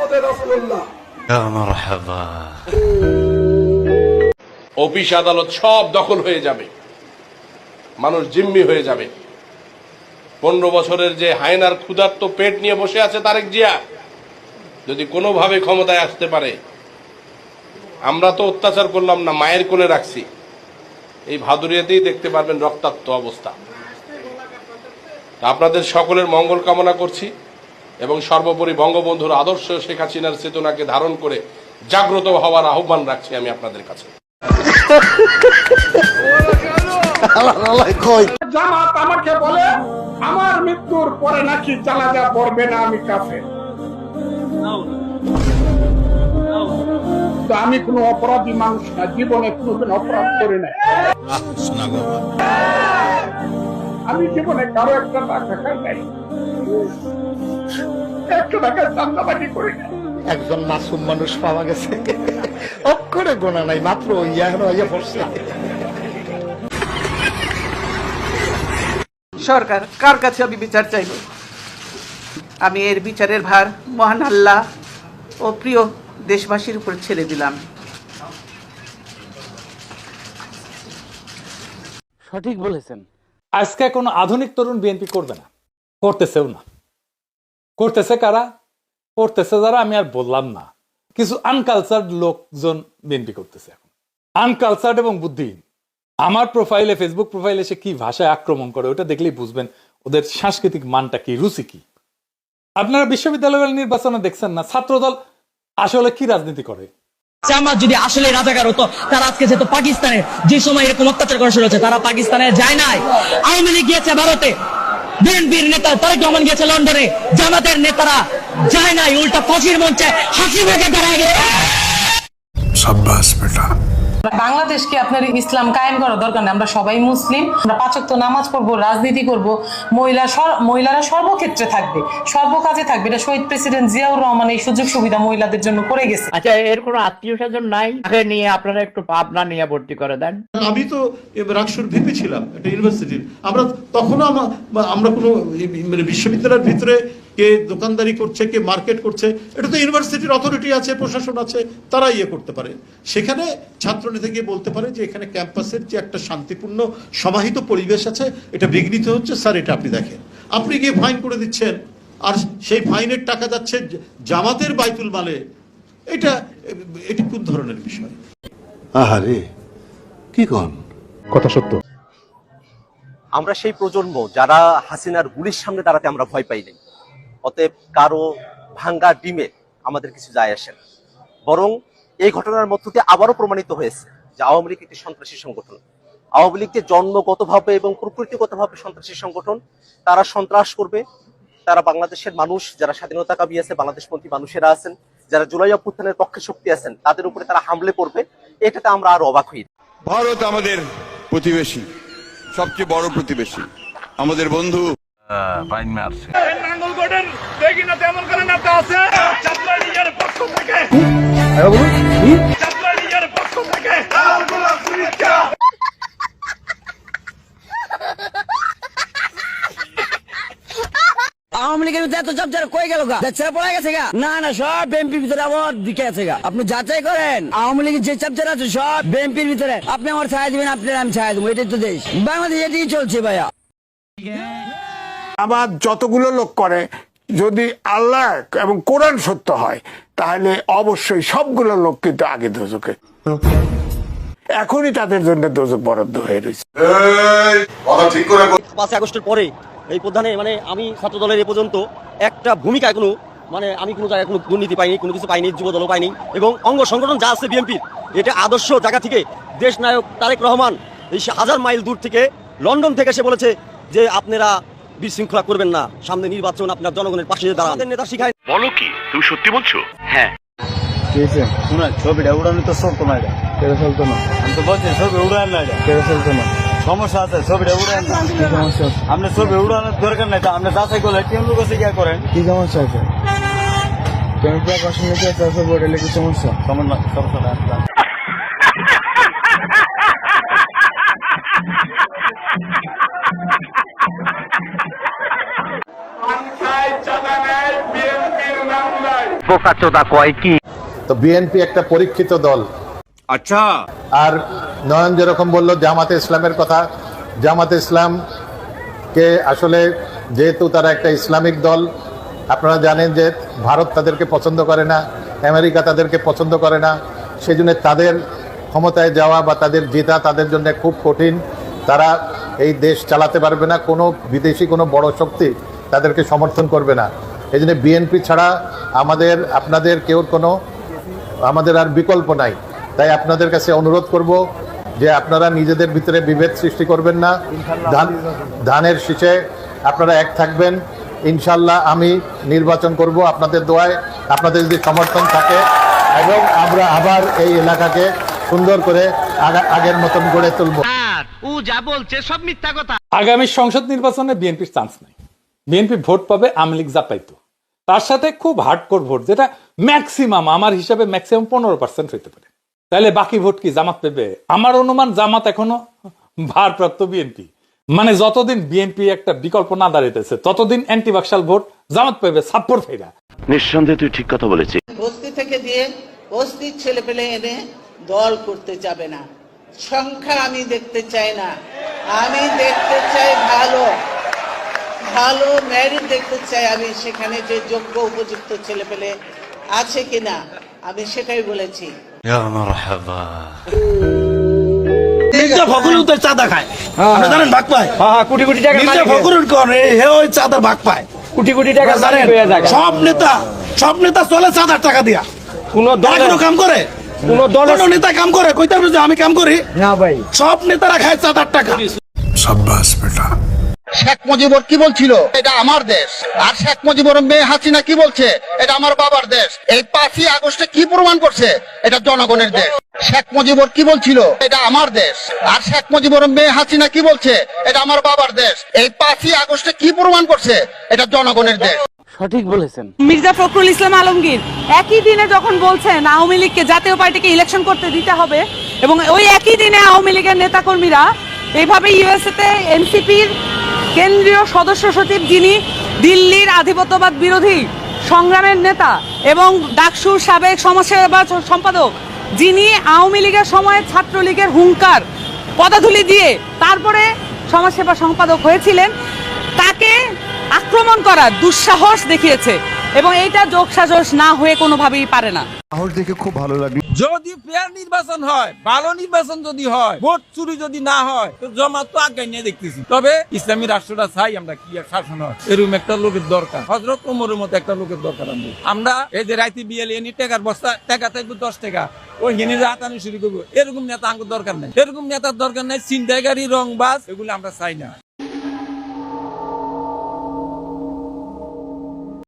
মুহাম্মদুর রাসূলুল্লাহ। অফিস আদালত সব দখল হয়ে যাবে, মানুষ জিম্মি হয়ে যাবে। 15 বছরের যে হায়নার ক্ষুধার্ত পেট নিয়ে বসে আছে তারেক জিয়া, যদি কোনোভাবে ক্ষমতায় আসতে পারে, আমরা তো অত্যাচার করলাম না, মায়ের কোলে রাখছি, এই ভাদুরিয়াতেই দেখতে পারবেন রক্তাক্ত অবস্থা। আপনাদের সকলের মঙ্গল কামনা করছি এবং সর্বোপরি বঙ্গবন্ধুর আদর্শ শেখ হাসিনার চেতনাকে ধারণ করে জাগ্রত হওয়ার আহ্বান রাখছি আমি আপনাদের কাছে। জামাত আমাকে বলে আমার মৃত্যুর পরে নাকি জানাজা পড়বে না, আমি কাফের। তো আমি কোনো অপরাধী মানুষ না, জীবনে কোনোদিন অপরাধ করি না। আমি জীবনে কারো একটা টাকা খাই নাই, একটা টাকা চান্দাবাজি করি না। একজন মাসুম মানুষ পাওয়া গেছে, অক্ষরে গোনা নাই, মাত্র ইয়া পড়ছে। সরকার কার কাছে আমি বিচার চাইব? আমি এর বিচারের ভার মহান আল্লাহ ও প্রিয় দেশবাসীর উপর ছেড়ে দিলাম। সঠিক বলেছেন। আজকে কোনো আধুনিক তরুণ বিএনপি করবে না, করতেছেও না। করতেছে কারা? করতেছে যারা, আমি আর বললাম না, কিছু আনকালচার্ড লোকজন বিএনপি করতেছে এখন, আনকালচার্ড এবং বুদ্ধিহীন। আমার প্রোফাইলে, ফেসবুক প্রোফাইলে সে কি ভাষায় আক্রমণ করে ওটা দেখলেই বুঝবেন ওদের সাংস্কৃতিক মানটা কি, রুচি কি। আপনারা বিশ্ববিদ্যালয় নির্বাচনে দেখছেন না ছাত্রদল আসলে কি রাজনীতি করে? জামাত যদি আসলে রাজাকার হতো, তারা আজকে যেহেতু পাকিস্তানে যে সময় এরকম অত্যাচার করা শুরু হচ্ছে, তারা পাকিস্তানে যায় নাই। আওয়ামী লীগ গিয়েছে ভারতে, বিএনপির নেতা তারেক রহমান গিয়েছে লন্ডনে, জামাতের নেতারা যায় নাই, উল্টা ফাঁসির মঞ্চে হাসি মুখে দাঁড়ায় গেছে। সাব্বাস বেটা। বাংলাদেশকে আপনার ইসলাম কায়েম করা দরকার নেই। আমরা সবাই মুসলিম, আমরা 5 ওয়াক্ত নামাজ পড়বো, রাজনীতি করব, মহিলারা সর্বক্ষেত্রে থাকবে, সর্বকাজে থাকবে। এটা শহীদ প্রেসিডেন্ট জিয়াউর রহমান এই সুযোগ সুবিধা মহিলাদের জন্য করে গেছে। আচ্ছা, এর কোনো আত্মীয় স্বজন নাই? তাকে নিয়ে আপনারা একটু পাবনা নিয়ে ভর্তি করে দেন। আমি তো রাকসুর ভিপি ছিলাম একটা ইউনিভার্সিটির। আমরা তখনও আমরা কোনো বিশ্ববিদ্যালয়ের ভিতরে কে দোকানদারি করছে, কে মার্কেট করছে, এটা তো ইউনিভার্সিটির অথরিটি আছে, প্রশাসন আছে, তারা ইয়ে করতে পারে। সেখানে ছাত্রনেতা গিয়ে বলতে পারে যে এখানে ক্যাম্পাসের যে একটা শান্তিপূর্ণ সমাহিত পরিবেশ আছে, এটা বিঘ্নিত হচ্ছে, স্যার এটা আপনি দেখেন। আপনি গিয়ে ফাইন করে দিচ্ছেন, আর সেই ফাইনের টাকা যাচ্ছে জামাতের বাইতুল মালে। এটি কোন ধরনের বিষয়? আহারে কি কোন কথা সত্য। আমরা সেই প্রজন্ম যারা হাসিনার গুলির সামনে দাঁড়াতে আমরা ভয় পাই নাই। অতএব কারো ভাঙ্গা ডিমে আমাদের কিছু যায় আসে না। বরং এই ঘটনার মধ্য দিয়ে আবারও প্রমাণিত হয়েছে যে আওয়ামী লীগ একটি সন্ত্রাসী সংগঠন। আওয়ামী লীগ যে জন্মগতভাবে এবং প্রকৃতিগতভাবে সন্ত্রাসী সংগঠন, তারা সন্ত্রাস করবে। তারা বাংলাদেশের মানুষ যারা স্বাধীনতাকামী আছে, বাংলাদেশপন্থী মানুষেরা আছেন, যারা জুলাই অভ্যুত্থানের পক্ষে শক্তি আছেন, তাদের উপরে তারা হামলে করবে। এটাতে আমরা আরো অবাক হই। ভারত আমাদের প্রতিবেশী, সবচেয়ে বড় প্রতিবেশী, আমাদের বন্ধু। আওয়ামী লীগের ভিতরে এত চাপ যারা কই গেল গা? ছেড়ে পড়ে গেছে গা? না না, সব বিএনপির ভিতরে আমার দিকে আছে গা। আপনি যাচাই করেন, আওয়ামী লীগের যে চাপ যারা আছে সব বিএনপির ভিতরে। আপনি আমার ছায়া দিবেন, আপনার আমি ছায়া দেবো। এটাই তো দেশ, বাংলাদেশ এটাই চলছে ভাইয়া। আবার যতগুলো লোক করে, যদি আল্লাহ এবং কোরআন সত্য হয়, তাহলে অবশ্যই সবগুলো লোক কিন্তু আগে দোজকে। এখনই তাদের জন্য দোজক বরাদ্দ হয়ে রয়েছে। 5 আগস্টের পরে এই প্রধানে আমি ছাত্র দলের এ পর্যন্ত একটা ভূমিকা আমি কোনো জায়গায় কোনো দুর্নীতি পাইনি, কোনো কিছু পাইনি, যুব দলও পাইনি। এবং অঙ্গ সংগঠন যা আছে বিএনপির, এটা আদর্শ জায়গা থেকে দেশ নায়ক তারেক রহমান এই 1000 মাইল দূর থেকে লন্ডন থেকে সে বলেছে যে আপনারা বিশৃঙ্খলা করবেন না, সামনে নির্বাচন, আপনার জনগণের পাশে দাঁড়ান। নেতা শিখায়। বলো কি, তুমি সত্যি বলছো? হ্যাঁ। ছবিটা উড়ানো তো চলতো না, এটা কেটে চলতো না। আমি তো বলছি ছবি উড়ান না, এটা কেটে চলতো না। সমস্যা আছে, ছবিটা উড়ান না। কি সমস্যা আছে? আপনি ছবি উড়ানোর দরকার নাই, আপনি যাচাই করলে কেমন লোক আছে কি করেন? কি সমস্যা আছে? কেন প্রকাশন লিখে আছে বোর্ডে, কি সমস্যা? সমস্যা না। বিএনপির নাম নাই। বোকাচোদা কয় কি? তো বিএনপি একটা পরীক্ষিত দল। আচ্ছা, আর নয়ন যেরকম বলল জামাতে ইসলামের কথা, জামাতে ইসলামকে আসলে যেহেতু তারা একটা ইসলামিক দল, আপনারা জানেন যে ভারত তাদেরকে পছন্দ করে না, আমেরিকা তাদেরকে পছন্দ করে না, সেই জন্য তাদের ক্ষমতায় যাওয়া বা তাদের জেতা তাদের জন্য খুব কঠিন। তারা এই দেশ চালাতে পারবে না, কোনো বিদেশি কোনো বড় শক্তি তাদেরকে সমর্থন করবে না। এই জন্য বিএনপি ছাড়া আপনাদের কেউর কোনো আমাদের আর বিকল্প নাই। তাই আপনাদের কাছে অনুরোধ করব যে আপনারা নিজেদের ভিতরে বিভেদ সৃষ্টি করবেন না, ধানের শীষে আপনারা এক থাকবেন। ইনশাল্লাহ আমি নির্বাচন করব আপনাদের দোয়ায়, আপনাদের যদি সমর্থন থাকে, এবং আমরা আবার এই এলাকাকে সুন্দর করে আগের মতন গড়ে তুলব। ও যা বলছে সব মিথ্যা কথা। আগামী সংসদ নির্বাচনে বিএনপির চান্স নাই। বিএনপি ভোট পাবে আওয়ামী লীগ যা পাইতো তার সাথে খুব হার্ডকোর ভোট, যেটা ম্যাক্সিমাম, আমার হিসাবে ম্যাক্সিমাম 15% হইতে পারে। তাহলে বাকি ভোট কি জামাত পেবে? আমার অনুমান জামাত এখনো ভারপ্রাপ্ত বিএনপি, মানে যতদিন বিএনপি একটা বিকল্প না দাঁড়াইতেছে ততদিন অ্যান্টিবাক্সাল ভোট জামাত পেবে 46। নিঃসন্দেহে তুই ঠিক কথা বলেছিস। বস্তি থেকে দিয়ে বস্তির ছেলে পেলে এনে দল করতে যাবে না। সংখ্যা আমি দেখতে চাই না, আমি দেখতে চাই ভালো ভালো মেরিট দেখতে চাই। আমি সেখানে যে যোগ্য উপযুক্ত ছেলে পেলে আছে কিনা আমি সেটাই বলেছি। চাঁদা খায়, জানেন, ভাগ পায় কোটি কোটি টাকা, চাঁদার ভাগ পায় কোটি কোটি টাকা, জানেন। সব নেতা চলে চাঁদার টাকা দিয়া। কোন দল কাম করে, কোন দল নেতা কাম করে কইতে পারবে যে আমি কাম করি না ভাই? সব নেতারা খায় চাঁদার টাকা। সাব্বাস বেটা। শেখ মুজিবুর কি বলছিল, এটা আমার দেশ, আর শেখ মুজিবুর মেয়ে হাসিনা কি বলছে, এটা আমার বাবার দেশ। এই 5ই আগস্টে কি প্রমাণ করছে, এটা জনগণের দেশ। শেখ মুজিবুর কি বলছিল, এটা আমার দেশ, আর শেখ মুজিবুর মেয়ে হাসিনা কি বলছে, এটা আমার বাবার দেশ। এই 5ই আগস্টে কি প্রমাণ করছে, এটা জনগণের দেশ। সঠিক বলেছেন। মির্জা ফখরুল ইসলাম আলমগীর একই দিনে যখন বলছেন আওয়ামী লীগকে, জাতীয় পার্টিকে ইলেকশন করতে দিতে হবে, এবং ওই একই দিনে আওয়ামী লীগের নেতাকর্মীরা এইভাবে ইউএসএতে এনসিপির কেন্দ্রীয় সদস্য সচিব, যিনি দিল্লির আধিপত্যবাদ বিরোধী সংগ্রামের নেতা এবং ডাকসুর সাবেক সমাজসেবা সম্পাদক, যিনি আওয়ামী লীগের সময় ছাত্রলীগের হুঙ্কার পদাধূলি দিয়ে তারপরে সমাজসেবা সম্পাদক হয়েছিলেন, তাকে আক্রমণ করার দুঃসাহস দেখিয়েছে, এবং এইটা যোগসাজশ না হয়ে কোনোভাবেই পারে না। সাহস দেখে খুব ভালো লাগলো। যদি ফেয়ার নির্বাচন হয়, ভালো নির্বাচন যদি হয়, ভোট চুরি যদি না হয়, তো জামাত তো আগে নিয়ে দেখতেছি। তবে ইসলামী রাষ্ট্রটা চাই আমরা, কি আর শাসন হয়, এরকম একটা লোকের দরকার। হযরত ওমরের মতো একটা লোকের দরকার। আমরা এই যে রাইতে বিয়েলে এনে টাকার বস্তা, টাকা থাকবে 10 টাকা, ওই হেনে যে হাতানি শুরু করবো, এরকম নেতা আমাদের দরকার নাই। এরকম নেতার দরকার নাই। ছিনতাইকারী, রংবাজ, এগুলো আমরা চাই না।